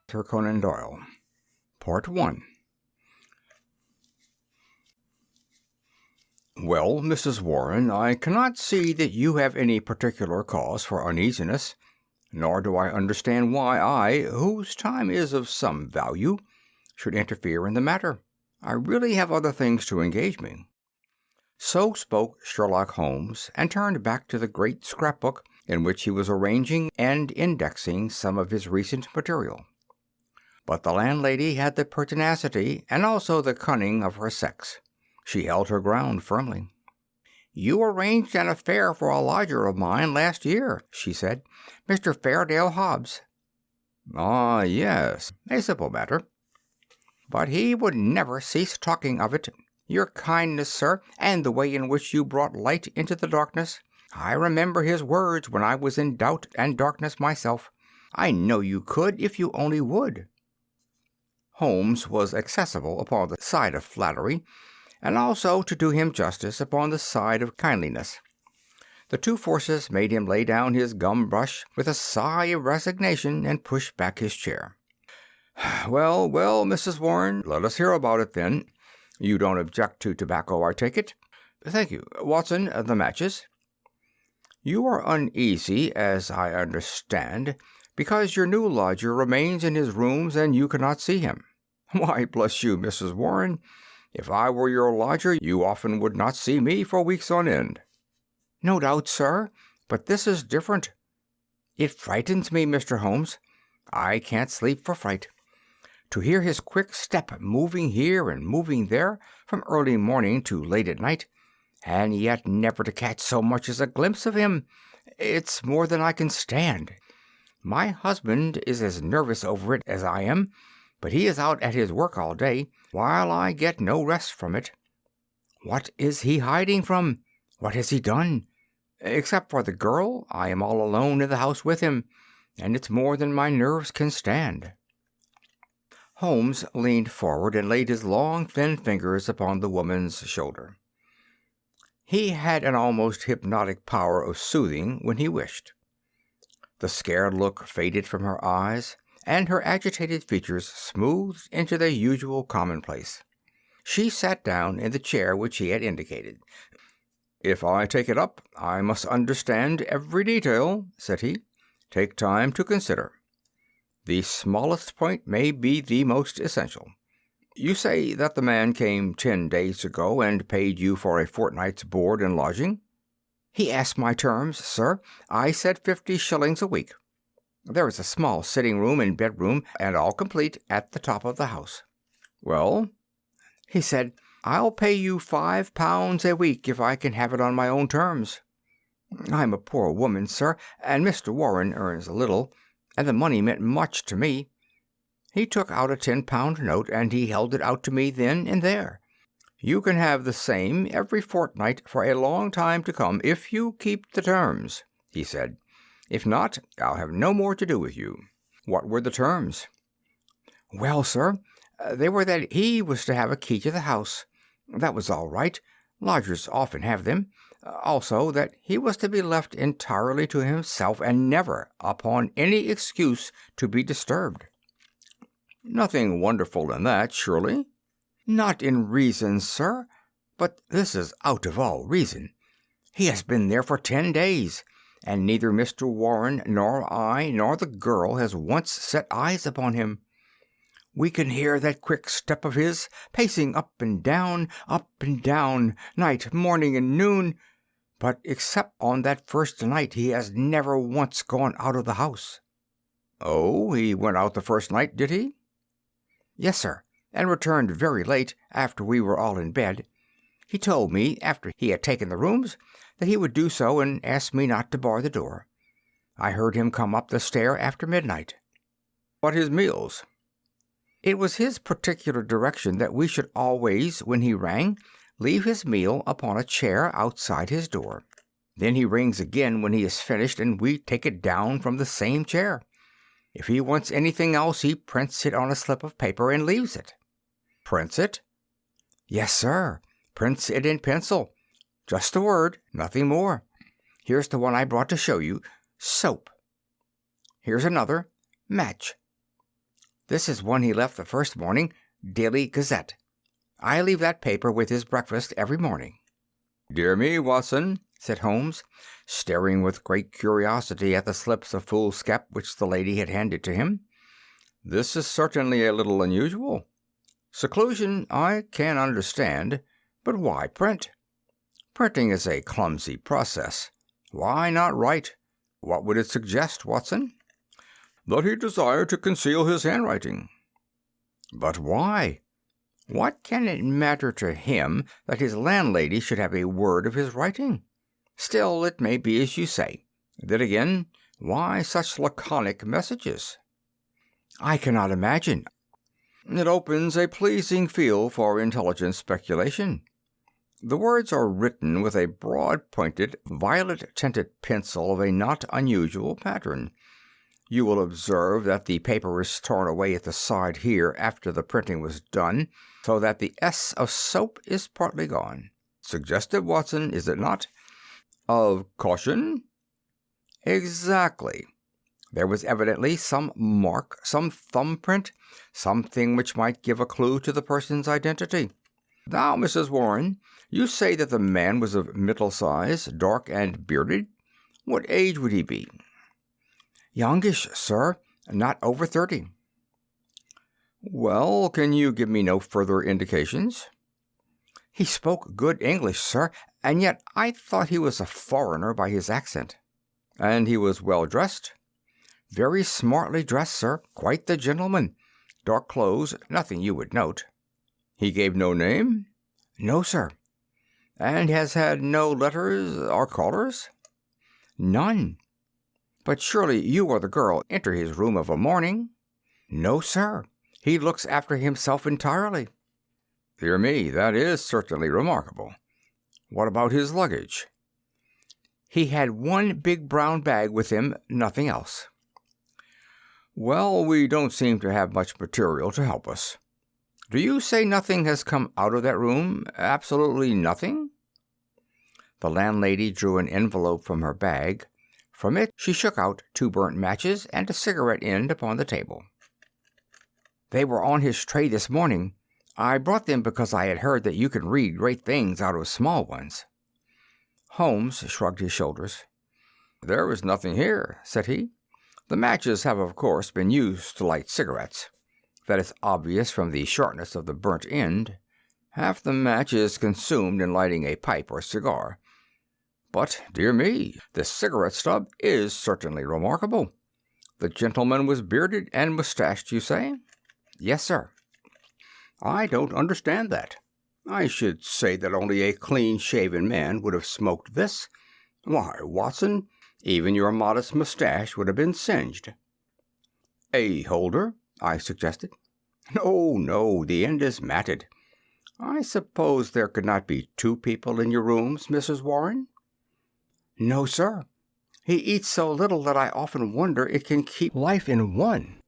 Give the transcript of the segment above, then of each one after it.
Sir Conan Doyle. Part 1. Well, Mrs. Warren, I cannot see that you have any particular cause for uneasiness, nor do I understand why I, whose time is of some value, should interfere in the matter. I really have other things to engage me. So spoke Sherlock Holmes, and turned back to the great scrapbook in which he was arranging and indexing some of his recent material. But the landlady had the pertinacity and also the cunning of her sex. She held her ground firmly. "You arranged an affair for a lodger of mine last year," she said, "Mr. Fairdale Hobbs." "Ah, yes, a simple matter." "But he would never cease talking of it. Your kindness, sir, and the way in which you brought light into the darkness. I remember his words when I was in doubt and darkness myself. I know you could, if you only would." Holmes was accessible upon the side of flattery, and also, to do him justice, upon the side of kindliness. The two forces made him lay down his gum brush with a sigh of resignation and push back his chair. "Well, well, Mrs. Warren, let us hear about it, then. You don't object to tobacco, I take it?" "Thank you. Watson, the matches." "You are uneasy, as I understand, because your new lodger remains in his rooms and you cannot see him. Why, bless you, Mrs. Warren, if I were your lodger, you often would not see me for weeks on end." "No doubt, sir, but this is different. It frightens me, Mr. Holmes. I can't sleep for fright. To hear his quick step moving here and moving there, from early morning to late at night, and yet never to catch so much as a glimpse of him, it's more than I can stand. My husband is as nervous over it as I am, but he is out at his work all day, while I get no rest from it. What is he hiding from? What has he done? Except for the girl, I am all alone in the house with him, and it's more than my nerves can stand." Holmes leaned forward and laid his long, thin fingers upon the woman's shoulder. He had an almost hypnotic power of soothing when he wished. The scared look faded from her eyes, and her agitated features smoothed into their usual commonplace. She sat down in the chair which he had indicated. "If I take it up, I must understand every detail," said he. "Take time to consider. The smallest point may be the most essential. You say that the man came 10 days ago and paid you for a fortnight's board and lodging?" "He asked my terms, sir. I said 50 shillings a week. There is a small sitting-room and bedroom, and all complete, at the top of the house." "Well?" "He said, 'I'll pay you £5 a week if I can have it on my own terms.' I'm a poor woman, sir, and Mr. Warren earns little, and the money meant much to me. He took out a £10 note, and he held it out to me then and there. 'You can have the same every fortnight for a long time to come if you keep the terms,' he said. 'If not, I'll have no more to do with you.' What were the terms?" "Well, sir, they were that he was to have a key to the house. That was all right. Lodgers often have them. Also, that he was to be left entirely to himself, and never, upon any excuse, to be disturbed." "Nothing wonderful in that, surely?" "Not in reason, sir. But this is out of all reason. He has been there for 10 days, and neither Mr. Warren nor I nor the girl has once set eyes upon him. We can hear that quick step of his, pacing up and down, night, morning, and noon, but except on that first night he has never once gone out of the house." "Oh, he went out the first night, did he?" "Yes, sir, and returned very late, after we were all in bed. He told me, after he had taken the rooms, that he would do so, and asked me not to bar the door. I heard him come up the stair after midnight." "But his meals?" "It was his particular direction that we should always, when he rang, leave his meal upon a chair outside his door. Then he rings again when he has finished, and we take it down from the same chair. If he wants anything else, he prints it on a slip of paper and leaves it." "Prints it?" "Yes, sir. Prints it in pencil. Just a word, nothing more. Here's the one I brought to show you. Soap. Here's another. Match. This is one he left the first morning. Daily Gazette. I leave that paper with his breakfast every morning." "Dear me, Watson," said Holmes, staring with great curiosity at the slips of foolscap which the lady had handed to him. "This is certainly a little unusual. Seclusion I can understand, but why print? Printing is a clumsy process. Why not write? What would it suggest, Watson?" "That he desired to conceal his handwriting." "But why? What can it matter to him that his landlady should have a word of his writing? Still, it may be as you say. Then again, why such laconic messages?" "I cannot imagine." "It opens a pleasing field for intelligent speculation. The words are written with a broad-pointed, violet-tinted pencil of a not unusual pattern. You will observe that the paper is torn away at the side here after the printing was done, so that the S of soap is partly gone. Suggestive, Watson, is it not?" "Of caution?" "Exactly. There was evidently some mark, some thumbprint, something which might give a clue to the person's identity. Now, Mrs. Warren, you say that the man was of middle size, dark and bearded. What age would he be?" "Youngish, sir. Not over 30. "Well, can you give me no further indications?" "He spoke good English, sir, and yet I thought he was a foreigner by his accent." "And he was well dressed?" "Very smartly dressed, sir. Quite the gentleman. Dark clothes, nothing you would note." "He gave no name?" "No, sir." "And has had no letters or callers?" "None." "But surely you or the girl enter his room of a morning?" "No, sir. He looks after himself entirely." "Dear me, that is certainly remarkable. What about his luggage?" "He had one big brown bag with him, nothing else." "Well, we don't seem to have much material to help us. Do you say nothing has come out of that room? Absolutely nothing?" The landlady drew an envelope from her bag. From it she shook out 2 burnt matches and a cigarette end upon the table. "They were on his tray this morning. I brought them because I had heard that you can read great things out of small ones." Holmes shrugged his shoulders. "There is nothing here," said he. "The matches have, of course, been used to light cigarettes. That is obvious from the shortness of the burnt end. Half the match is consumed in lighting a pipe or cigar. But, dear me, this cigarette stub is certainly remarkable. The gentleman was bearded and mustached, you say?" "Yes, sir." "I don't understand that. I should say that only a clean-shaven man would have smoked this. Why, Watson, even your modest mustache would have been singed." "A holder?" I suggested. "No, no, the end is matted. I suppose there could not be 2 people in your rooms, Mrs. Warren?" "No, sir. He eats so little that I often wonder it can keep life in one."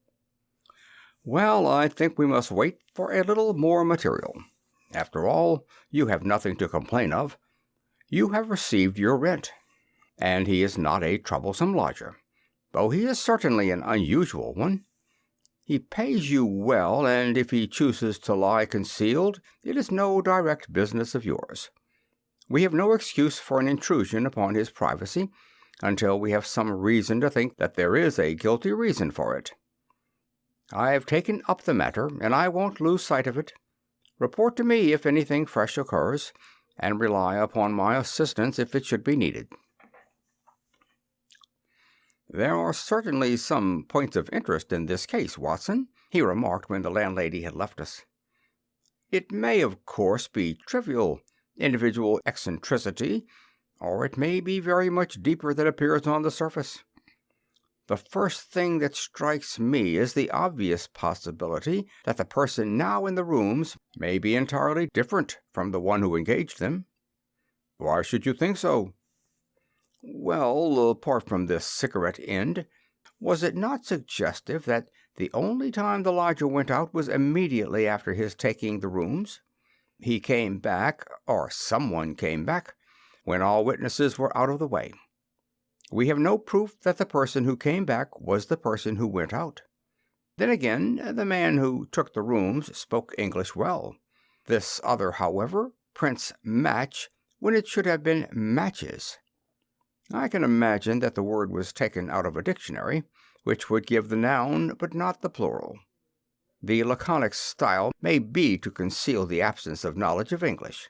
"Well, I think we must wait for a little more material. After all, you have nothing to complain of. You have received your rent, and he is not a troublesome lodger, though he is certainly an unusual one. He pays you well, and if he chooses to lie concealed, it is no direct business of yours. We have no excuse for an intrusion upon his privacy until we have some reason to think that there is a guilty reason for it. I have taken up the matter, and I won't lose sight of it. Report to me if anything fresh occurs, and rely upon my assistance if it should be needed." "There are certainly some points of interest in this case, Watson," he remarked when the landlady had left us. "It may, of course, be trivial, individual eccentricity, or it may be very much deeper than appears on the surface. The first thing that strikes me is the obvious possibility that the person now in the rooms may be entirely different from the one who engaged them." "Why should you think so?" "Well, apart from this cigarette end, was it not suggestive that the only time the lodger went out was immediately after his taking the rooms? He came back, or someone came back, when all witnesses were out of the way. We have no proof that the person who came back was the person who went out. Then again, the man who took the rooms spoke English well. This other, however, prints match when it should have been matches. I can imagine that the word was taken out of a dictionary, which would give the noun but not the plural. The laconic style may be to conceal the absence of knowledge of English.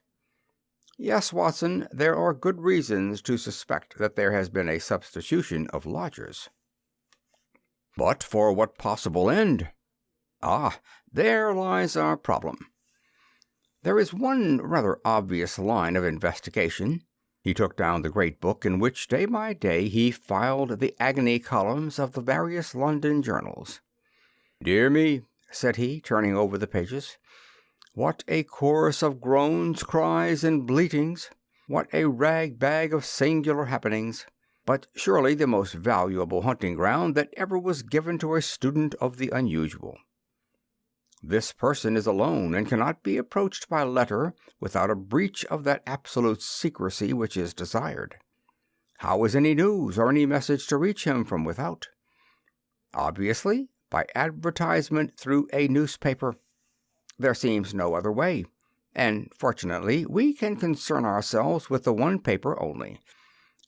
Yes, Watson, there are good reasons to suspect that there has been a substitution of lodgers. But for what possible end? Ah, there lies our problem. There is one rather obvious line of investigation. He took down the great book in which, day by day, he filed the agony columns of the various London journals. "Dear me," said he, turning over the pages, "what a chorus of groans, cries, and bleatings! What a rag-bag of singular happenings! But surely the most valuable hunting ground that ever was given to a student of the unusual. This person is alone and cannot be approached by letter without a breach of that absolute secrecy which is desired. How is any news or any message to reach him from without? Obviously, by advertisement through a newspaper. There seems no other way, and fortunately we can concern ourselves with the one paper only.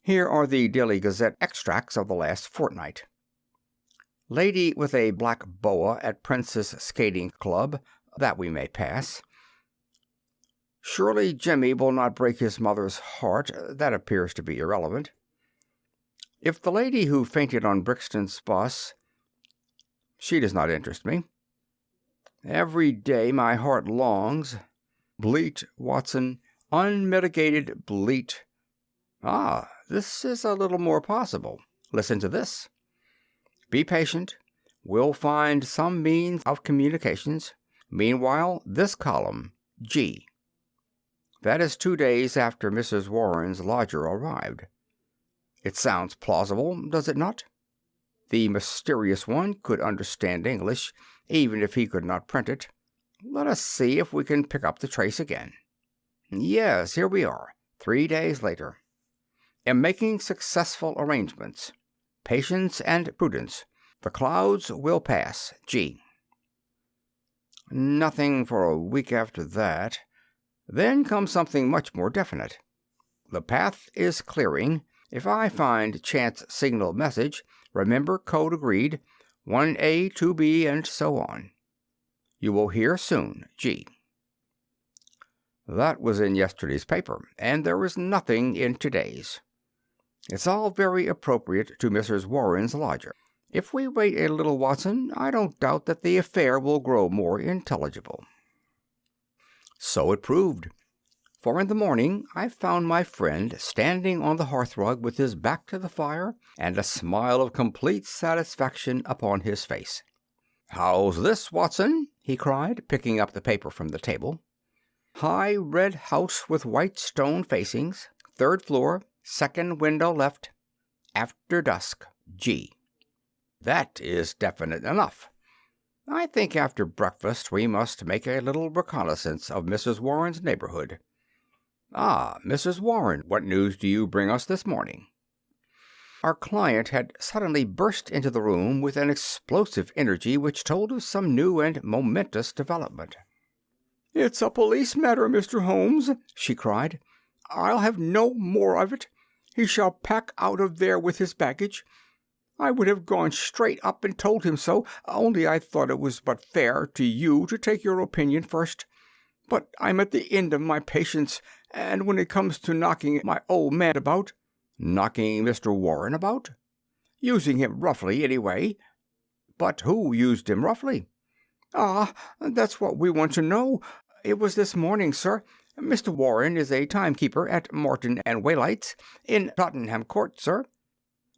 Here are the Daily Gazette extracts of the last fortnight. Lady with a black boa at Prince's Skating Club. That we may pass. Surely Jimmy will not break his mother's heart. That appears to be irrelevant. If the lady who fainted on Brixton's bus, she does not interest me. Every day my heart longs. Bleat, Watson, unmitigated bleat. Ah, this is a little more possible. Listen to this. Be patient. We'll find some means of communications. Meanwhile, this column, G. That is 2 days after Mrs. Warren's lodger arrived. It sounds plausible, does it not? The mysterious one could understand English, even if he could not print it. Let us see if we can pick up the trace again. Yes, here we are, 3 days later. Am making successful arrangements. Patience and prudence. The clouds will pass. G. Nothing for a week after that. Then comes something much more definite. The path is clearing. If I find chance signal message, remember code agreed, 1A, 2B, and so on. You will hear soon. G. That was in yesterday's paper, and there is nothing in today's. It's all very appropriate to Mrs. Warren's lodger. If we wait a little, Watson, I don't doubt that the affair will grow more intelligible. So it proved, for in the morning I found my friend standing on the hearthrug with his back to the fire and a smile of complete satisfaction upon his face. "How's this, Watson?" he cried, picking up the paper from the table. "High red house with white stone facings, 3rd floor, 2nd window left, after dusk, G. That is definite enough. I think after breakfast we must make a little reconnaissance of Mrs. Warren's neighborhood. Ah, Mrs. Warren, what news do you bring us this morning?" Our client had suddenly burst into the room with an explosive energy which told of some new and momentous development. "It's a police matter, Mr. Holmes," she cried. "I'll have no more of it. He shall pack out of there with his baggage. I would have gone straight up and told him so, only I thought it was but fair to you to take your opinion first. But I'm at the end of my patience, and when it comes to knocking my old man about—" "Knocking Mr. Warren about?" "Using him roughly, anyway." "But who used him roughly?" "Ah, that's what we want to know. It was this morning, sir. Mr. Warren is a timekeeper at Morton and Waylight's, in Tottenham Court, sir.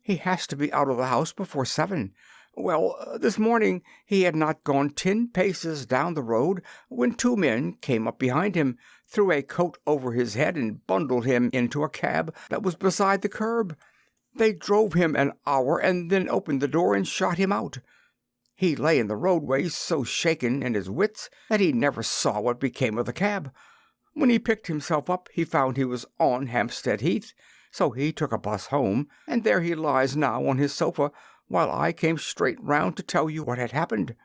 He has to be out of the house before 7. Well, this morning he had not gone 10 paces down the road when 2 men came up behind him, threw a coat over his head, and bundled him into a cab that was beside the curb. They drove him an hour, and then opened the door and shot him out. He lay in the roadway so shaken in his wits that he never saw what became of the cab. When he picked himself up, he found he was on Hampstead Heath, so he took a bus home, and there he lies now on his sofa, while I came straight round to tell you what had happened.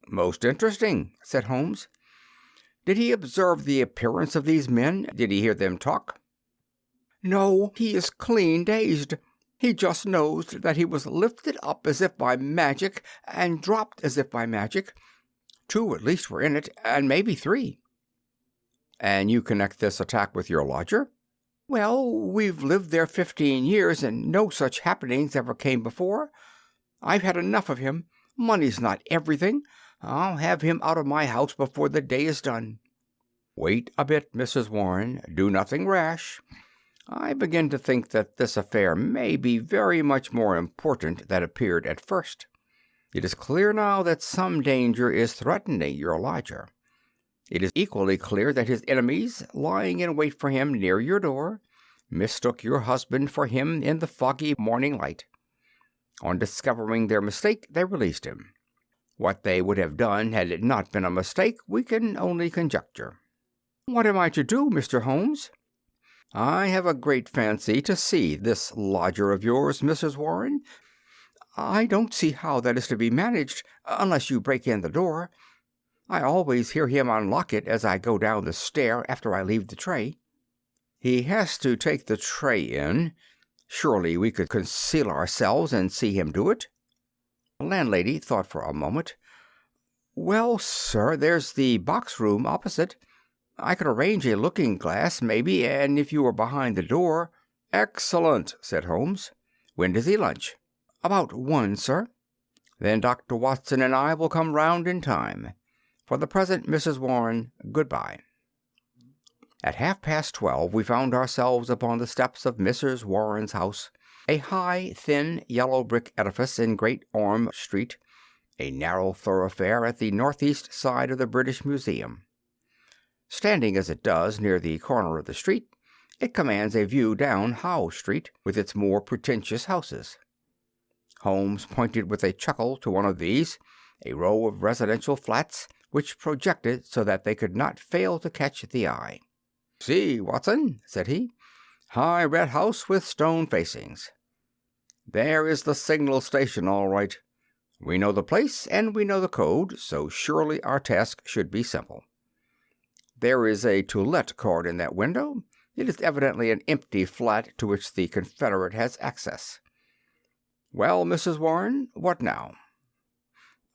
Most interesting, said Holmes. Did he observe the appearance of these men? Did he hear them talk? No, he is clean dazed. He just knows that he was lifted up as if by magic and dropped as if by magic. 2 at least were in it, and maybe 3. And you connect this attack with your lodger? Well, we've lived there 15 years, and no such happenings ever came before. I've had enough of him. Money's not everything. I'll have him out of my house before the day is done. Wait a bit, Mrs. Warren. Do nothing rash. I begin to think that this affair may be very much more important than appeared at first. It is clear now that some danger is threatening your lodger. It is equally clear that his enemies, lying in wait for him near your door, mistook your husband for him in the foggy morning light. On discovering their mistake, they released him. What they would have done had it not been a mistake, we can only conjecture. What am I to do, Mr. Holmes? I have a great fancy to see this lodger of yours, Mrs. Warren. I don't see how that is to be managed, unless you break in the door. I always hear him unlock it as I go down the stair after I leave the tray. He has to take the tray in. Surely we could conceal ourselves and see him do it? The landlady thought for a moment. Well, sir, there's the box room opposite. I could arrange a looking-glass, maybe, and if you were behind the door— Excellent, said Holmes. When does he lunch? About 1, sir. Then Dr. Watson and I will come round in time. For the present, Mrs. Warren, good-bye. At 12:30 we found ourselves upon the steps of Mrs. Warren's house, a high, thin, yellow brick edifice in Great Orme Street, a narrow thoroughfare at the northeast side of the British Museum. Standing as it does near the corner of the street, it commands a view down Howe Street, with its more pretentious houses. Holmes pointed with a chuckle to one of these, a row of residential flats, which projected so that they could not fail to catch the eye. See, Watson, said he, high red house with stone facings. There is the signal station, all right. We know the place and we know the code, so surely our task should be simple. There is a to let card in that window. It is evidently an empty flat to which the confederate has access. Well, Mrs. Warren, what now?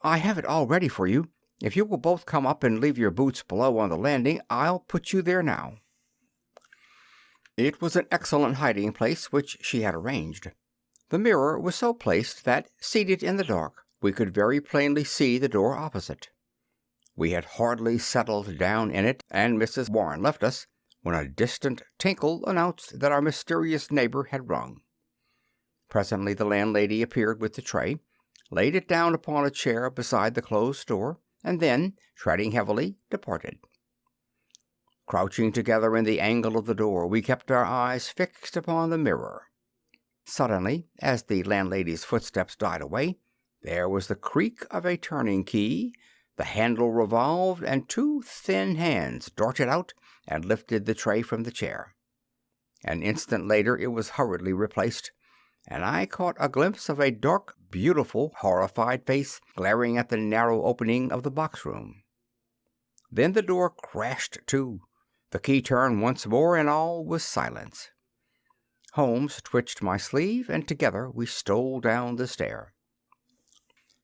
I have it all ready for you. If you will both come up and leave your boots below on the landing, I'll put you there now. It was an excellent hiding place which she had arranged. The mirror was so placed that, seated in the dark, we could very plainly see the door opposite. We had hardly settled down in it, and Mrs. Warren left us, when a distant tinkle announced that our mysterious neighbor had rung. Presently the landlady appeared with the tray, laid it down upon a chair beside the closed door, and then, treading heavily, departed. Crouching together in the angle of the door, we kept our eyes fixed upon the mirror. Suddenly, as the landlady's footsteps died away, there was the creak of a turning key, the handle revolved, and 2 thin hands darted out and lifted the tray from the chair. An instant later it was hurriedly replaced, and I caught a glimpse of a dark, beautiful, horrified face glaring at the narrow opening of the box-room. Then the door crashed to, the key turned once more, and all was silence. Holmes twitched my sleeve, and together we stole down the stair.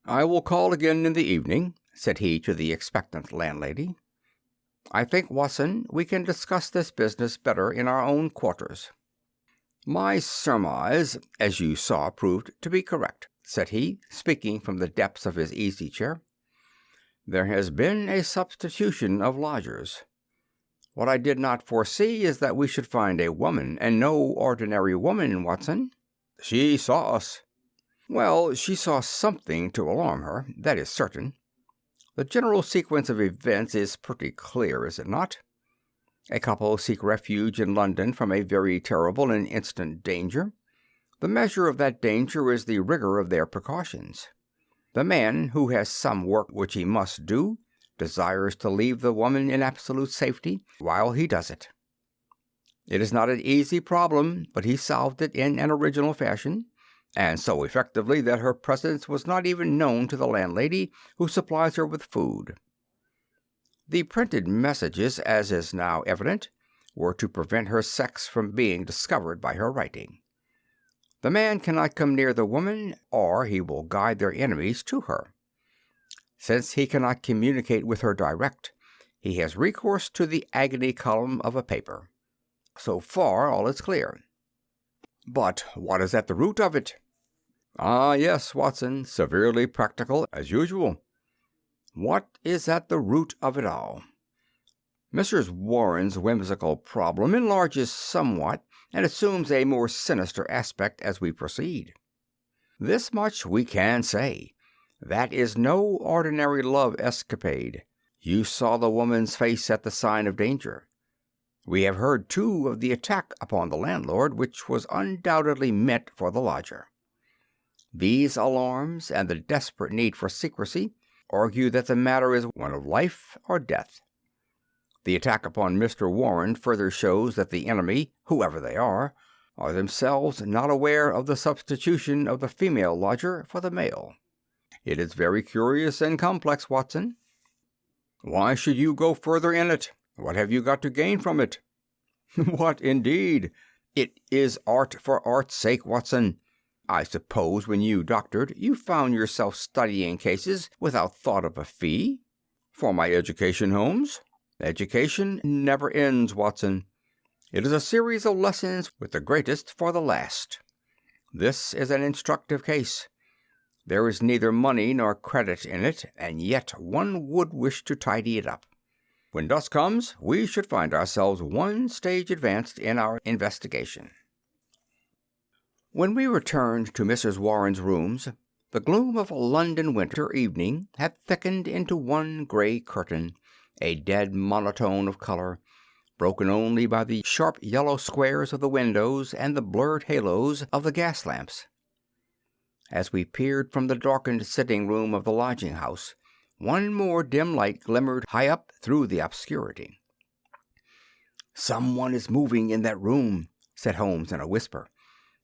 I will call again in the evening, said he to the expectant landlady. I think, Watson, we can discuss this business better in our own quarters. My surmise, as you saw, proved to be correct, said he, speaking from the depths of his easy-chair. There has been a substitution of lodgers. What I did not foresee is that we should find a woman, and no ordinary woman, Watson. She saw us. Well, she saw something to alarm her, that is certain. The general sequence of events is pretty clear, is it not? A couple seek refuge in London from a very terrible and instant danger. The measure of that danger is the rigor of their precautions. The man, who has some work which he must do, desires to leave the woman in absolute safety while he does it. It is not an easy problem, but he solved it in an original fashion, and so effectively that her presence was not even known to the landlady who supplies her with food. The printed messages, as is now evident, were to prevent her sex from being discovered by her writing. The man cannot come near the woman, or he will guide their enemies to her. Since he cannot communicate with her direct, he has recourse to the agony column of a paper. So far, all is clear. But what is at the root of it? Ah, yes, Watson, severely practical, as usual. What is at the root of it all? Mrs. Warren's whimsical problem enlarges somewhat and assumes a more sinister aspect as we proceed. This much we can say. That is no ordinary love escapade. You saw the woman's face at the sign of danger. We have heard, too, of the attack upon the landlord, which was undoubtedly meant for the lodger. These alarms and the desperate need for secrecy argue that the matter is one of life or death. The attack upon Mr. Warren further shows that the enemy, whoever they are themselves not aware of the substitution of the female lodger for the male. It is very curious and complex, Watson. Why should you go further in it? What have you got to gain from it? What, indeed? It is art for art's sake, Watson. I suppose when you doctored, you found yourself studying cases without thought of a fee? For my education, Holmes? Education never ends, Watson. It is a series of lessons with the greatest for the last. This is an instructive case. There is neither money nor credit in it, and yet one would wish to tidy it up. When dusk comes, we should find ourselves one stage advanced in our investigation. When we returned to Mrs. Warren's rooms, the gloom of a London winter evening had thickened into one gray curtain, a dead monotone of color, broken only by the sharp yellow squares of the windows and the blurred halos of the gas lamps. As we peered from the darkened sitting-room of the lodging-house, one more dim light glimmered high up through the obscurity. "Someone is moving in that room," said Holmes in a whisper,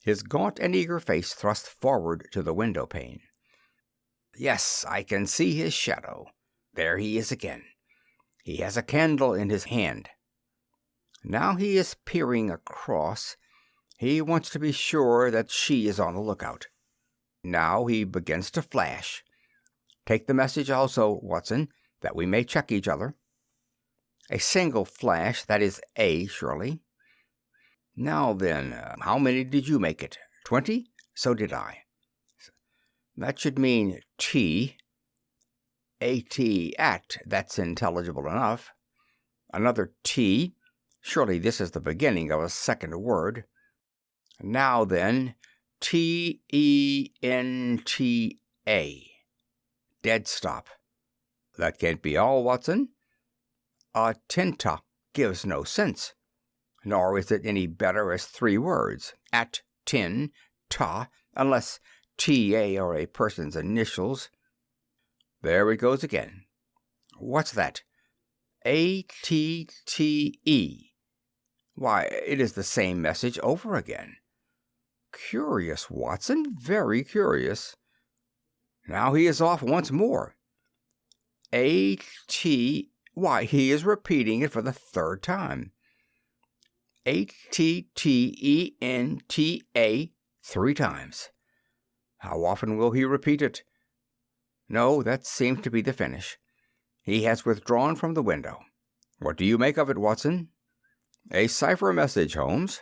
his gaunt and eager face thrust forward to the window-pane. "Yes, I can see his shadow. There he is again. He has a candle in his hand. Now he is peering across. He wants to be sure that she is on the lookout. Now he begins to flash. Take the message also, Watson, that we may check each other. A single flash, that is A, surely. Now then, how many did you make it? 20? So did I. That should mean T. A-T, at, that's intelligible enough. Another T. Surely this is the beginning of a second word. Now then, T-E-N-T-A. Dead stop. That can't be all, Watson. Tinta gives no sense. Nor is it any better as 3 words. At, tin, ta, unless T-A are a person's initials. There it goes again. What's that? A-T-T-E. Why, it is the same message over again. Curious, Watson, very curious. Now he is off once more. A-T... Why, he is repeating it for the 3rd time. A-T-T-E-N-T-A 3 times. How often will he repeat it? No, that seems to be the finish. He has withdrawn from the window. What do you make of it, Watson? A cipher message, Holmes.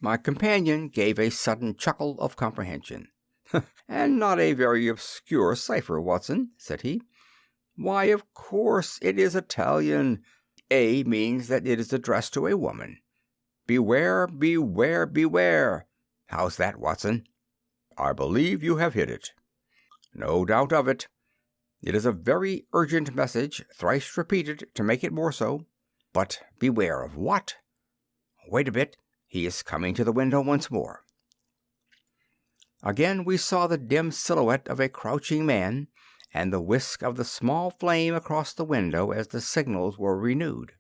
My companion gave a sudden chuckle of comprehension. And not a very obscure cipher, Watson, said he. Why, of course, it is Italian. A means that it is addressed to a woman. Beware, beware, beware. How's that, Watson? I believe you have hit it. No doubt of it. It is a very urgent message, thrice repeated to make it more so. But beware of what? Wait a bit. He is coming to the window once more. Again we saw the dim silhouette of a crouching man and the whisk of the small flame across the window as the signals were renewed.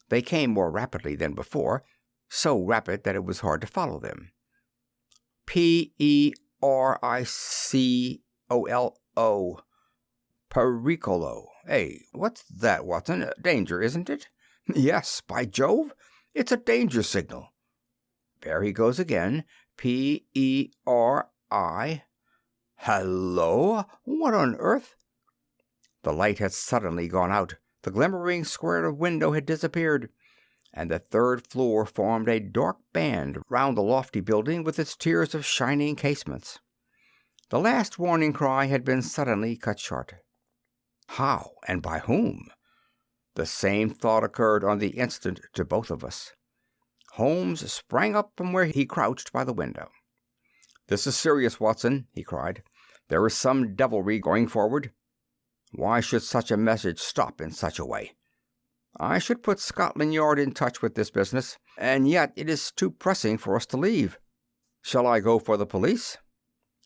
They came more rapidly than before, so rapid that it was hard to follow them. Pericolo. Pericolo. Hey, what's that, Watson? Danger, isn't it? Yes, by Jove, it's a danger signal. There he goes again. P-E-R-I. Hello? What on earth? The light had suddenly gone out. The glimmering square of window had disappeared, and the third floor formed a dark band round the lofty building with its tiers of shining casements. The last warning cry had been suddenly cut short. How, and by whom? The same thought occurred on the instant to both of us. Holmes sprang up from where he crouched by the window. "This is serious, Watson," he cried. "There is some devilry going forward. Why should such a message stop in such a way? I should put Scotland Yard in touch with this business, and yet it is too pressing for us to leave. Shall I go for the police?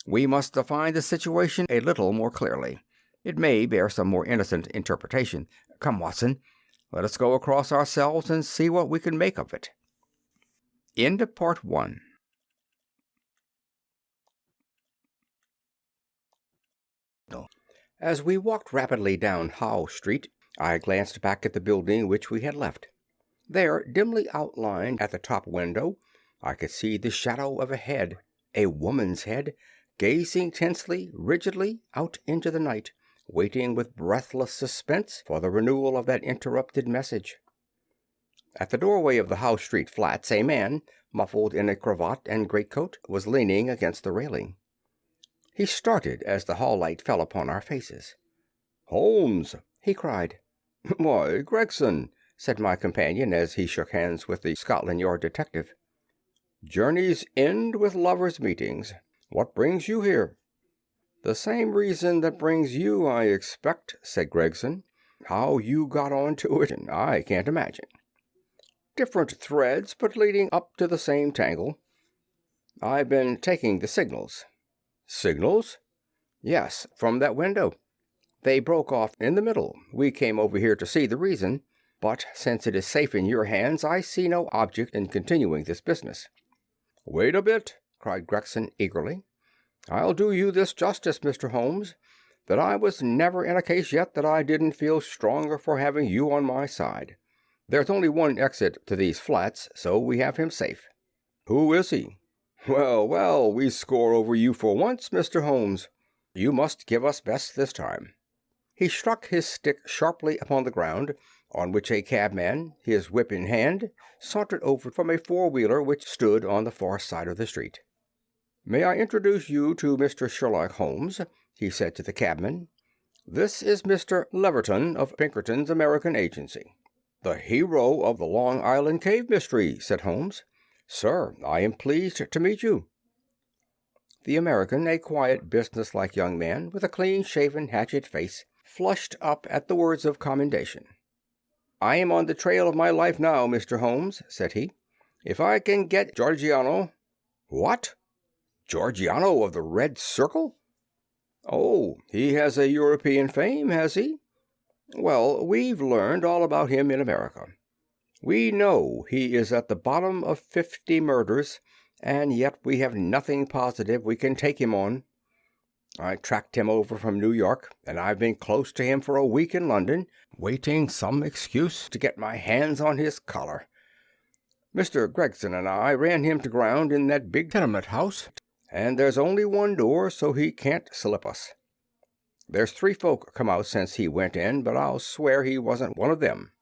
We must define the situation a little more clearly. It may bear some more innocent interpretation. Come, Watson, let us go across ourselves and see what we can make of it." End of Part 1. As we walked rapidly down Howe Street, I glanced back at the building which we had left. There, dimly outlined at the top window, I could see the shadow of a head, a woman's head, gazing tensely, rigidly, out into the night, waiting with breathless suspense for the renewal of that interrupted message. At the doorway of the Howe Street flats, a man, muffled in a cravat and greatcoat, was leaning against the railing. He started as the hall light fell upon our faces. "Holmes!" he cried. "Why, Gregson!" said my companion as he shook hands with the Scotland Yard detective. "Journeys end with lovers' meetings. What brings you here?" "The same reason that brings you, I expect," said Gregson. "How you got on to it, I can't imagine. Different threads, but leading up to the same tangle. I've been taking the signals." "Signals?" "Yes, from that window. They broke off in the middle. We came over here to see the reason, but since it is safe in your hands, I see no object in continuing this business." "Wait a bit," cried Gregson eagerly. "I'll do you this justice, Mr. Holmes, that I was never in a case yet that I didn't feel stronger for having you on my side. There's only one exit to these flats, so we have him safe." "Who is he?" "Well, well, we score over you for once, Mr. Holmes. You must give us best this time." He struck his stick sharply upon the ground, on which a cabman, his whip in hand, sauntered over from a four-wheeler which stood on the far side of the street. "May I introduce you to Mr. Sherlock Holmes?" he said to the cabman. "This is Mr. Leverton of Pinkerton's American Agency." "The hero of the Long Island cave mystery," said Holmes. "Sir, I am pleased to meet you." The American, a quiet, businesslike young man with a clean-shaven, hatchet face, flushed up at the words of commendation. "I am on the trail of my life now, Mr. Holmes," said he. "If I can get Giorgiano—" "What? Giorgiano of the Red Circle? Oh, he has a European fame, has he? Well, we've learned all about him in America. We know he is at the bottom of 50 murders, and yet we have nothing positive we can take him on. I tracked him over from New York, and I've been close to him for a week in London, waiting some excuse to get my hands on his collar. Mr. Gregson and I ran him to ground in that big tenement house, and there's only one door, so he can't slip us. There's 3 folk come out since he went in, but I'll swear he wasn't one of them."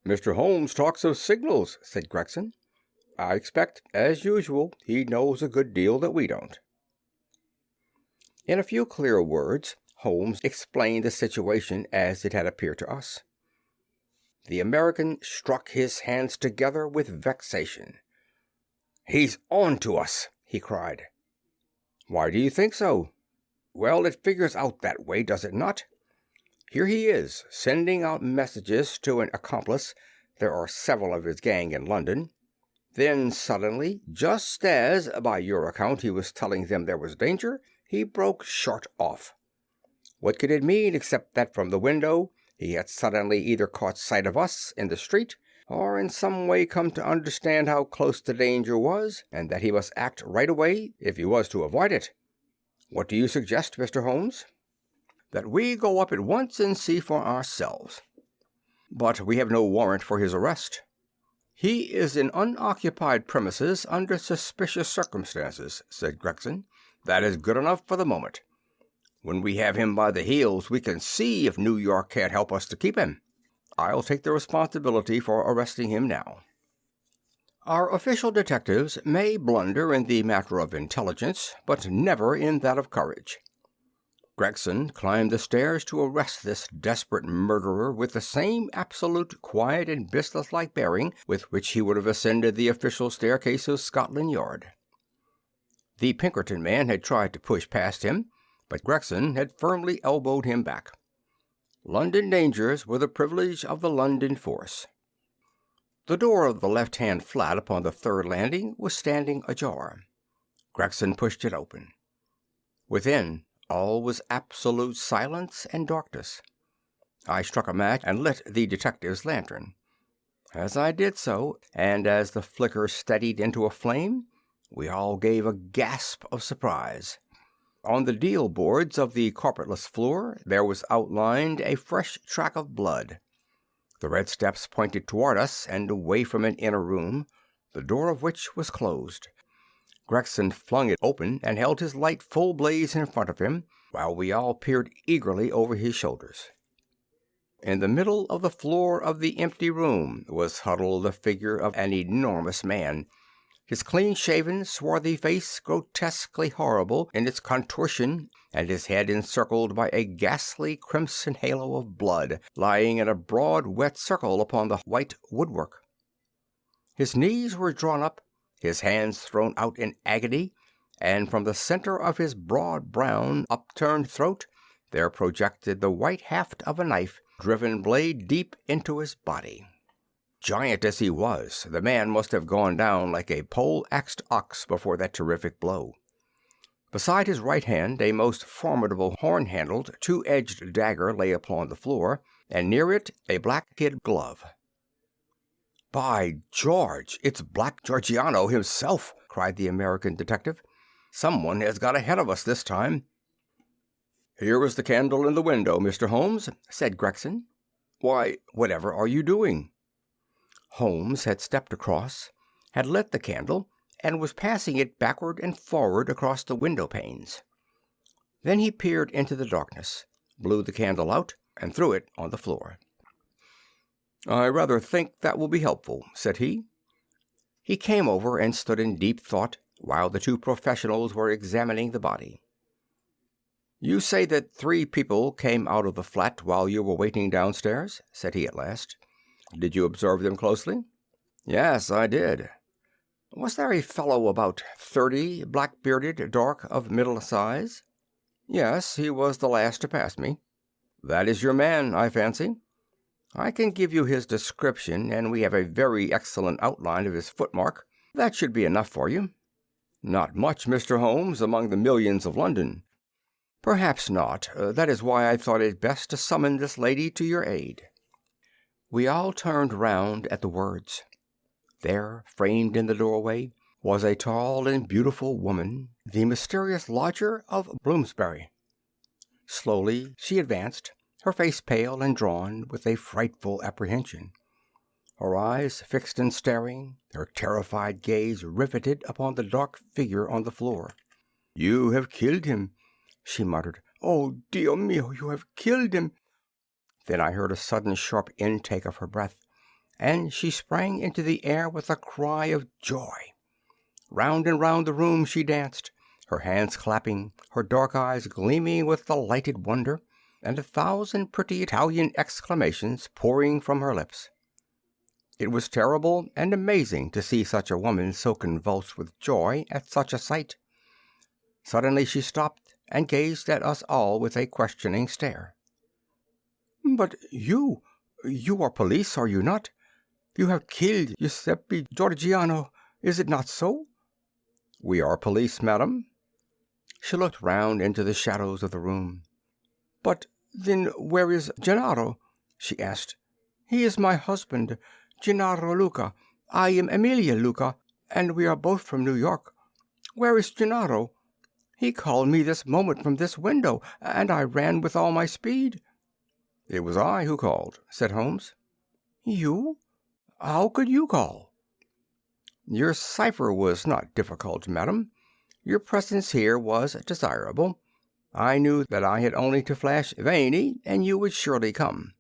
"Mr. Holmes talks of signals," said Gregson. "I expect, as usual, he knows a good deal that we don't." In a few clear words, Holmes explained the situation as it had appeared to us. The American struck his hands together with vexation. "He's on to us!" he cried. "Why do you think so?" "Well, it figures out that way, does it not? Here he is, sending out messages to an accomplice. There are several of his gang in London. Then suddenly, just as, by your account, he was telling them there was danger, he broke short off. What could it mean except that from the window he had suddenly either caught sight of us in the street, or in some way come to understand how close the danger was, and that he must act right away if he was to avoid it. What do you suggest, Mr. Holmes?" "That we go up at once and see for ourselves." "But we have no warrant for his arrest." "He is in unoccupied premises under suspicious circumstances," said Gregson. "That is good enough for the moment. When we have him by the heels, we can see if New York can't help us to keep him. I'll take the responsibility for arresting him now." Our official detectives may blunder in the matter of intelligence, but never in that of courage. Gregson climbed the stairs to arrest this desperate murderer with the same absolute quiet and businesslike bearing with which he would have ascended the official staircase of Scotland Yard. The Pinkerton man had tried to push past him, but Gregson had firmly elbowed him back. London dangers were the privilege of the London force. The door of the left-hand flat upon the third landing was standing ajar. Gregson pushed it open. Within, all was absolute silence and darkness. I struck a match and lit the detective's lantern. As I did so, and as the flicker steadied into a flame, we all gave a gasp of surprise. On the deal boards of the carpetless floor there was outlined a fresh track of blood. The red steps pointed toward us and away from an inner room, the door of which was closed. Gregson flung it open and held his light full blaze in front of him, while we all peered eagerly over his shoulders. In the middle of the floor of the empty room was huddled the figure of an enormous man, his clean-shaven, swarthy face grotesquely horrible in its contortion, and his head encircled by a ghastly crimson halo of blood, lying in a broad wet circle upon the white woodwork. His knees were drawn up, his hands thrown out in agony, and from the center of his broad brown, upturned throat there projected the white haft of a knife, driven blade deep into his body. Giant as he was, the man must have gone down like a pole-axed ox before that terrific blow. Beside his right hand a most formidable horn-handled, two-edged dagger lay upon the floor, and near it a black kid glove. "By George, it's Black Georgiano himself!" cried the American detective. "Someone has got ahead of us this time." "Here is the candle in the window, Mr. Holmes," said Gregson. "Why, whatever are you doing?" Holmes had stepped across, had lit the candle, and was passing it backward and forward across the window panes. Then he peered into the darkness, blew the candle out, and threw it on the floor. "I rather think that will be helpful," said he. He came over and stood in deep thought while the two professionals were examining the body. "You say that 3 people came out of the flat while you were waiting downstairs?" said he at last. "Did you observe them closely?" "Yes, I did." "Was there a fellow about 30, black-bearded, dark, of middle size?" "Yes, he was the last to pass me." "That is your man, I fancy." "I can give you his description, and we have a very excellent outline of his footmark. That should be enough for you." "Not much, Mr. Holmes, among the millions of London." "Perhaps not. That is why I thought it best to summon this lady to your aid." We all turned round at the words. There, framed in the doorway, was a tall and beautiful woman, the mysterious lodger of Bloomsbury. Slowly she advanced, her face pale and drawn with a frightful apprehension, her eyes fixed and staring, her terrified gaze riveted upon the dark figure on the floor. "You have killed him," she muttered. "Oh, Dio mio, you have killed him." Then I heard a sudden sharp intake of her breath, and she sprang into the air with a cry of joy. Round and round the room she danced, her hands clapping, her dark eyes gleaming with delighted wonder, and 1,000 pretty Italian exclamations pouring from her lips. It was terrible and amazing to see such a woman so convulsed with joy at such a sight. Suddenly she stopped and gazed at us all with a questioning stare. "But you are police, are you not? You have killed Giuseppe Georgiano, is it not so?" "We are police, madam." She looked round into the shadows of the room. "But then where is Gennaro?" she asked. "He is my husband. Gennaro Luca. I am Emilia Luca, and we are both from New York. Where is Gennaro? He called me this moment from this window, and I ran with all my speed." "It was I who called," said Holmes. "You? How could you call?" "Your cipher was not difficult, madam. Your presence here was desirable. I knew that I had only to flash Veni, and you would surely come."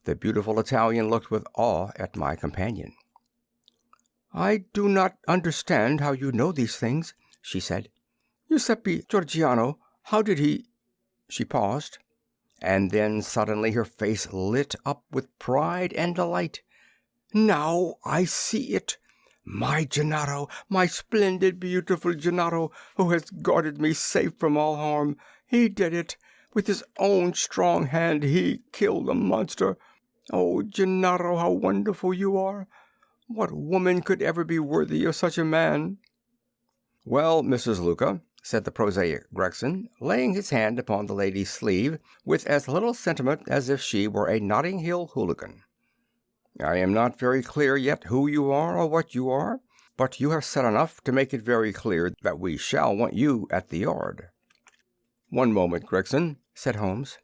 The beautiful Italian looked with awe at my companion. "I do not understand how you know these things," she said. "Giuseppe Georgiano, how did he—" She paused, and then suddenly her face lit up with pride and delight. "Now I see it! My Gennaro, my splendid, beautiful Gennaro, who has guarded me safe from all harm. He did it. With his own strong hand he killed the monster. Oh, Gennaro, how wonderful you are! What woman could ever be worthy of such a man?" "Well, Mrs. Luca," said the prosaic Gregson, laying his hand upon the lady's sleeve with as little sentiment as if she were a Notting Hill hooligan, "I am not very clear yet who you are or what you are, but you have said enough to make it very clear that we shall want you at the Yard." "One moment, Gregson," said Holmes.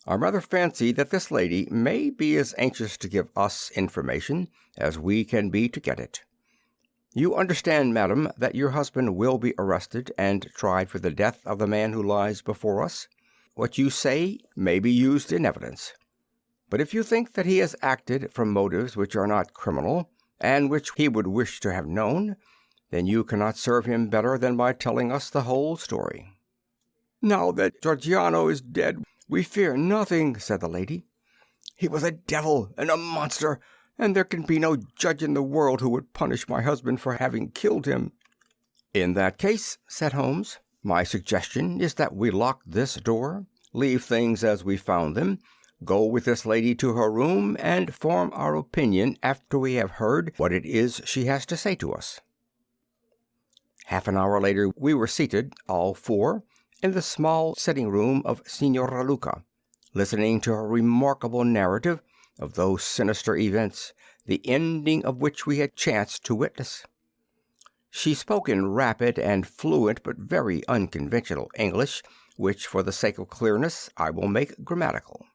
"I rather fancy that this lady may be as anxious to give us information as we can be to get it. You understand, madam, that your husband will be arrested and tried for the death of the man who lies before us. What you say may be used in evidence. But if you think that he has acted from motives which are not criminal, and which he would wish to have known, then you cannot serve him better than by telling us the whole story." "Now that Georgiano is dead, we fear nothing," said the lady. "He was a devil and a monster, and there can be no judge in the world who would punish my husband for having killed him." "In that case," said Holmes, "my suggestion is that we lock this door, leave things as we found them, go with this lady to her room, and form our opinion after we have heard what it is she has to say to us." Half an hour later we were seated, all four, in the small sitting-room of Signora Luca, listening to her remarkable narrative of those sinister events, the ending of which we had chanced to witness. She spoke in rapid and fluent but very unconventional English, which, for the sake of clearness, I will make grammatical.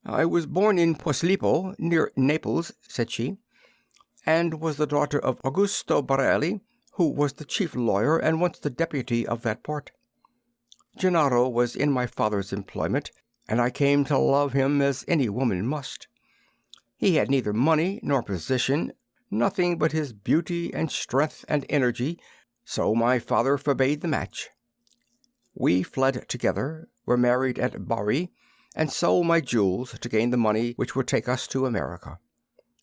"I was born in Posillipo, near Naples," said she, "and was the daughter of Augusto Borelli, who was the chief lawyer and once the deputy of that port. Gennaro was in my father's employment, and I came to love him as any woman must. He had neither money nor position, nothing but his beauty and strength and energy, so my father forbade the match. We fled together, were married at Bari, and sold my jewels to gain the money which would take us to America.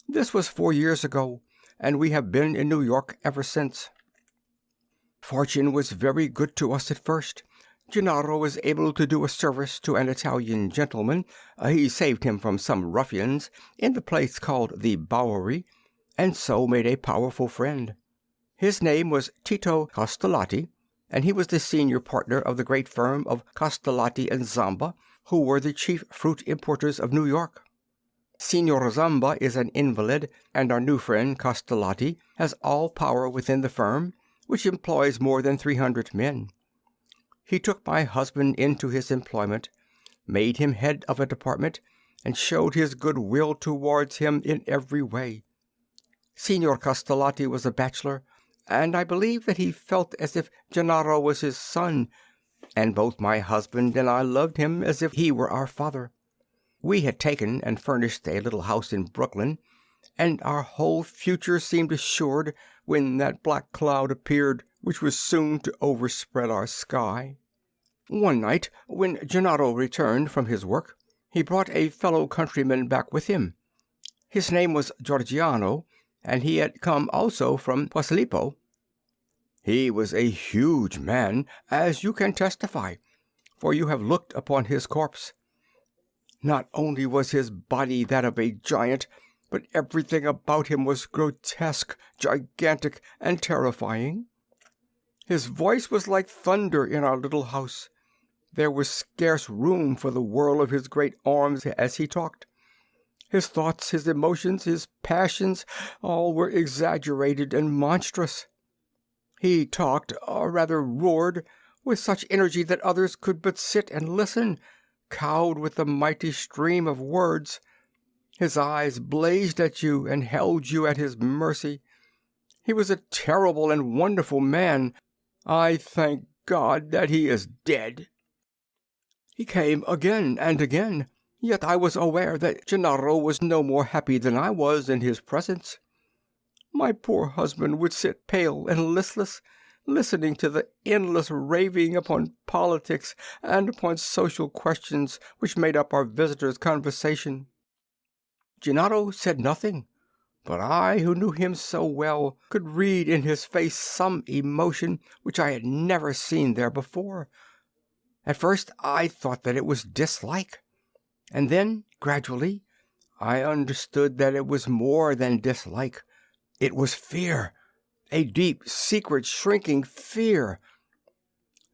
This was 4 years ago, and we have been in New York ever since. Fortune was very good to us at first. Gennaro was able to do a service to an Italian gentleman. He saved him from some ruffians in the place called the Bowery, and so made a powerful friend. His name was Tito Castellati, and he was the senior partner of the great firm of Castellati and Zamba, who were the chief fruit importers of New York. Signor Zamba is an invalid, and our new friend Castellati has all power within the firm, which employs more than 300 men. He took my husband into his employment, made him head of a department, and showed his good will towards him in every way. Signor Castellati was a bachelor, and I believe that he felt as if Gennaro was his son, and both my husband and I loved him as if he were our father. We had taken and furnished a little house in Brooklyn, and our whole future seemed assured when that black cloud appeared which was soon to overspread our sky. One night, when Gennaro returned from his work, he brought a fellow countryman back with him. His name was Georgiano, and he had come also from Posillipo. He was a huge man, as you can testify, for you have looked upon his corpse. Not only was his body that of a giant, but everything about him was grotesque, gigantic, and terrifying. His voice was like thunder in our little house. There was scarce room for the whirl of his great arms as he talked. His thoughts, his emotions, his passions, all were exaggerated and monstrous. He talked, or rather roared, with such energy that others could but sit and listen, cowed with the mighty stream of words. His eyes blazed at you and held you at his mercy. He was a terrible and wonderful man. I thank God that he is dead. He came again and again, yet I was aware that Gennaro was no more happy than I was in his presence. My poor husband would sit pale and listless, listening to the endless raving upon politics and upon social questions which made up our visitor's conversation. Gennaro said nothing, but I, who knew him so well, could read in his face some emotion which I had never seen there before. At first I thought that it was dislike, and then, gradually, I understood that it was more than dislike. It was fear, a deep, secret, shrinking fear.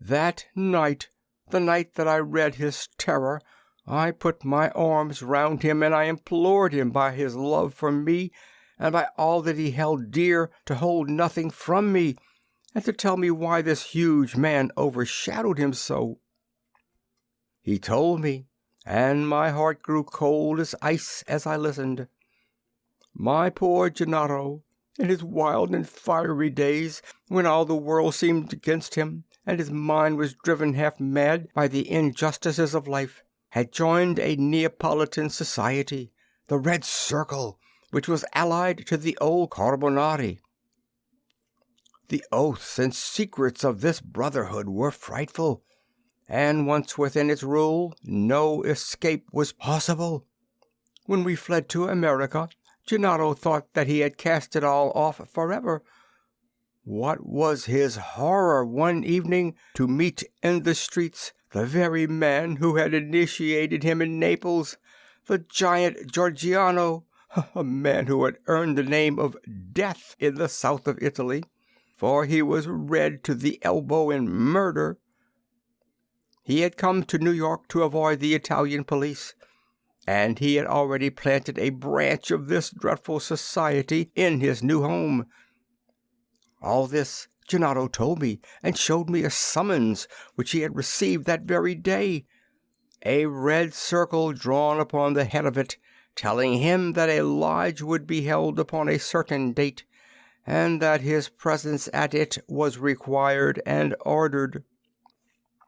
That night, the night that I read his terror, I put my arms round him, and I implored him by his love for me, and by all that he held dear, to hold nothing from me, and to tell me why this huge man overshadowed him so. He told me, and my heart grew cold as ice as I listened. My poor Gennaro, in his wild and fiery days, when all the world seemed against him, and his mind was driven half mad by the injustices of life, had joined a Neapolitan society, the Red Circle, which was allied to the old Carbonari. The oaths and secrets of this brotherhood were frightful, and once within its rule, no escape was possible. When we fled to America, Gennaro thought that he had cast it all off forever. What was his horror one evening to meet in the streets the very man who had initiated him in Naples, the giant Giorgiano, a man who had earned the name of Death in the south of Italy, for he was red to the elbow in murder. He had come to New York to avoid the Italian police, and he had already planted a branch of this dreadful society in his new home. All this Gennaro told me, and showed me a summons which he had received that very day, a red circle drawn upon the head of it, telling him that a lodge would be held upon a certain date, and that his presence at it was required and ordered.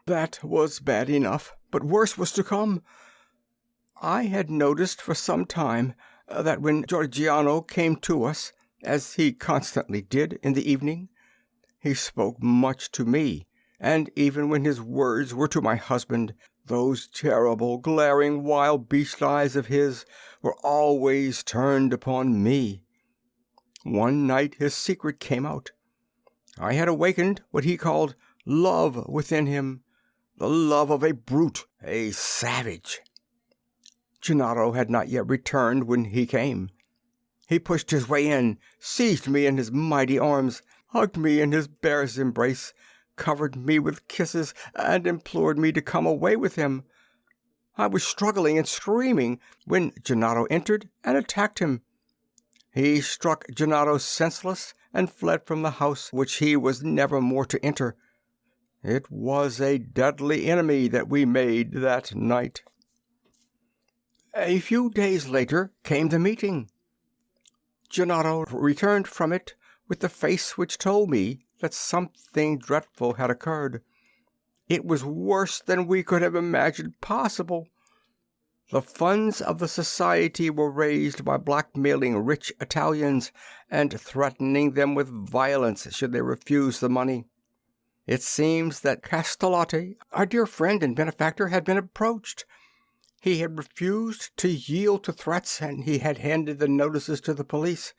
That was bad enough, but worse was to come. I had noticed for some time that when Giorgiano came to us, as he constantly did in the evening, he spoke much to me, and even when his words were to my husband, those terrible, glaring, wild beast eyes of his were always turned upon me. One night his secret came out. I had awakened what he called love within him, the love of a brute, a savage. Gennaro had not yet returned when he came. He pushed his way in, seized me in his mighty arms, hugged me in his bear's embrace, covered me with kisses, and implored me to come away with him. I was struggling and screaming when Gennaro entered and attacked him. He struck Gennaro senseless and fled from the house which he was never more to enter. It was a deadly enemy that we made that night. A few days later came the meeting. Gennaro returned from it with the face which told me that something dreadful had occurred. It was worse than we could have imagined possible. The funds of the society were raised by blackmailing rich Italians and threatening them with violence should they refuse the money. It seems that Castellotti, our dear friend and benefactor, had been approached. He had refused to yield to threats, and he had handed the notices to the police.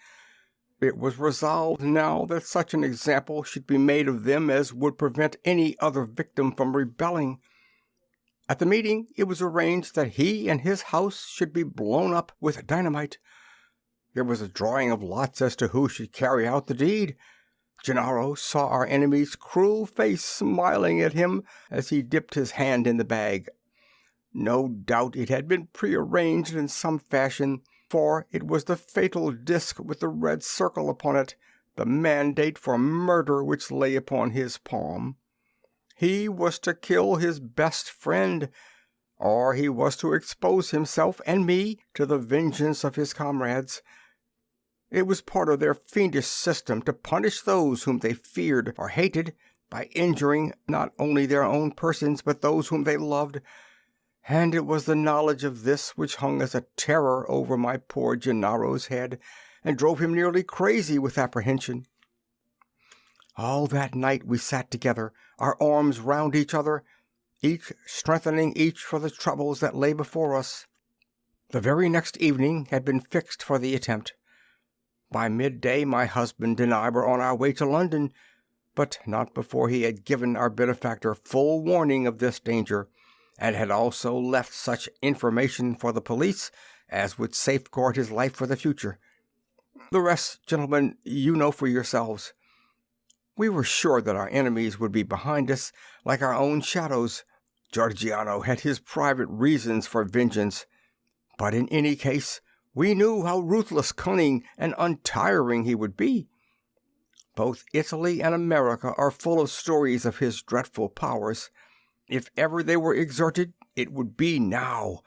It was resolved now that such an example should be made of them as would prevent any other victim from rebelling. At the meeting it was arranged that he and his house should be blown up with dynamite. There was a drawing of lots as to who should carry out the deed. Gennaro saw our enemy's cruel face smiling at him as he dipped his hand in the bag. No doubt it had been prearranged in some fashion, for it was the fatal disc with the red circle upon it, the mandate for murder which lay upon his palm. He was to kill his best friend, or he was to expose himself and me to the vengeance of his comrades. It was part of their fiendish system to punish those whom they feared or hated by injuring not only their own persons but those whom they loved, and it was the knowledge of this which hung as a terror over my poor Gennaro's head and drove him nearly crazy with apprehension. All that night we sat together, our arms round each other, each strengthening each for the troubles that lay before us. The very next evening had been fixed for the attempt. By midday my husband and I were on our way to London, but not before he had given our benefactor full warning of this danger, and had also left such information for the police as would safeguard his life for the future. The rest, gentlemen, you know for yourselves. We were sure that our enemies would be behind us, like our own shadows. Giorgiano had his private reasons for vengeance, but in any case, we knew how ruthless, cunning, and untiring he would be. Both Italy and America are full of stories of his dreadful powers. If ever they were exerted, it would be now.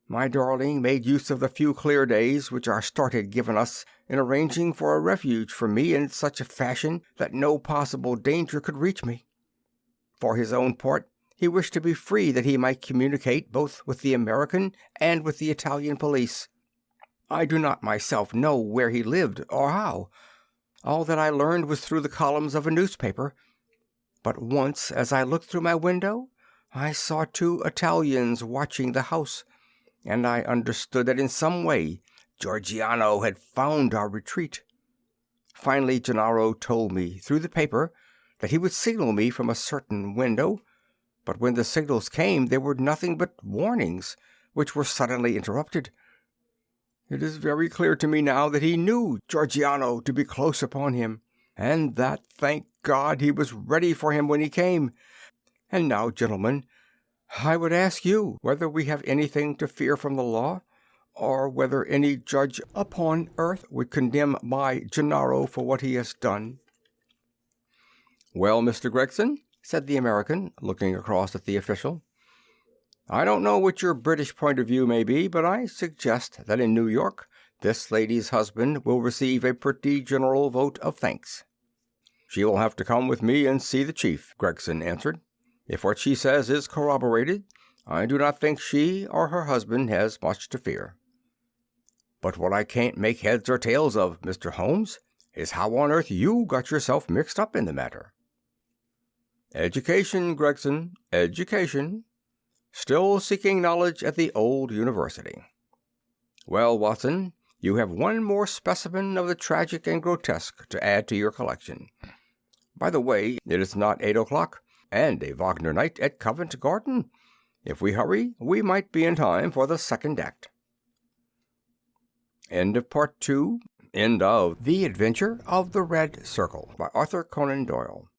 My darling made use of the few clear days which our start had given us in arranging for a refuge for me in such a fashion that no possible danger could reach me. For his own part, he wished to be free that he might communicate both with the American and with the Italian police. I do not myself know where he lived or how. All that I learned was through the columns of a newspaper. But once, as I looked through my window, I saw 2 Italians watching the house, and I understood that in some way Giorgiano had found our retreat. Finally, Gennaro told me through the paper that he would signal me from a certain window, but when the signals came they were nothing but warnings, which were suddenly interrupted. It is very clear to me now that he knew Giorgiano to be close upon him, and that, thank God, he was ready for him when he came. And now, gentlemen, I would ask you whether we have anything to fear from the law, or whether any judge upon earth would condemn my Gennaro for what he has done." "Well, Mr. Gregson," said the American, looking across at the official, "I don't know what your British point of view may be, but I suggest that in New York this lady's husband will receive a pretty general vote of thanks." "She will have to come with me and see the chief," Gregson answered. "If what she says is corroborated, I do not think she or her husband has much to fear. But what I can't make heads or tails of, Mr. Holmes, is how on earth you got yourself mixed up in the matter." "Education, Gregson, education. Still seeking knowledge at the old university. Well, Watson, you have one more specimen of the tragic and grotesque to add to your collection. By the way, it is not 8 o'clock, and a Wagner night at Covent Garden. If we hurry, we might be in time for the second act." End of Part 2. End of The Adventure of the Red Circle by Arthur Conan Doyle.